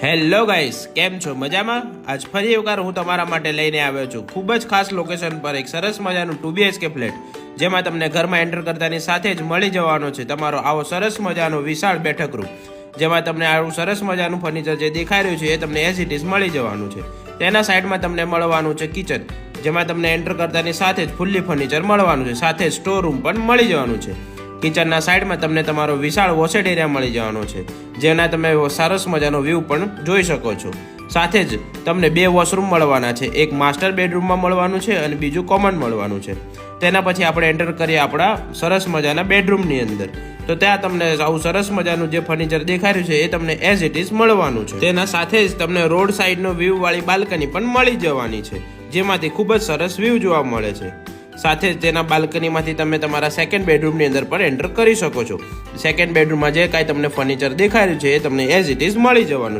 Hello guys, કેમ છો? મજામાં? આજ ફરી એકવાર હું તમારા માટે લઈને આવ્યો છું ખૂબ જ ખાસ લોકેશન પર એક સરસ મજાનું 2BHK ફ્લેટ, જેમાં તમને ઘરમાં એન્ટર કરતાની સાથે જ મળી જવાનો છે તમારો આવો સરસ મજાનો વિશાળ બેઠક રૂમ, જેમાં તમને આવું સરસ મજાનું ફર્નિચર જે દેખાઈ રહ્યું છે એ તમને એઝ ઇટ ઇઝ મળી જવાનું છે. તેના સાઈડમાં તમને મળવાનું છે કિચન, જેમાં તમને એન્ટર કરતાની સાથે જ ફૂલ્લી ફર્નિચર મળવાનું છે, સાથે જ સ્ટોર રૂમ પણ મળી જવાનું છે. કિચનના સાઈડમાં તમને તમારો વિશાળ વોશેડ એરિયા મળી જવાનો છે, જેના તમે સરસ મજાનો વ્યૂ પણ જોઈ શકો છો. સાથે જ તમને 2 વોશરૂમ મળવાના છે, એક માસ્ટર બેડરૂમમાં મળવાનું છે અને બીજું કોમન મળવાનું છે. તેના પછી આપણે એન્ટર કરીએ આપણા સરસ મજાના બેડરૂમની અંદર, તો ત્યાં તમને આવું સરસ મજાનું જે ફર્નિચર દેખાઈ રહ્યું છે એ તમને એઝ ઇટ ઇઝ મળવાનું છે. તેના સાથે જ તમને રોડ સાઈડનો વ્યૂ વાળી બાલ્કની પણ મળી જવાની છે, જેમાંથી ખૂબ જ સરસ વ્યૂ જોવા મળે છે. સાથે જ તેના બાલ્કનીમાંથી તમે તમારા સેકન્ડ બેડરૂમની અંદર પણ એન્ટર કરી શકો છો. સેકન્ડ બેડરૂમમાં જે કાંઈ તમને ફર્નિચર દેખાઈ રહ્યું છે એ તમને એઝ ઇટ ઇઝ મળી જવાનું.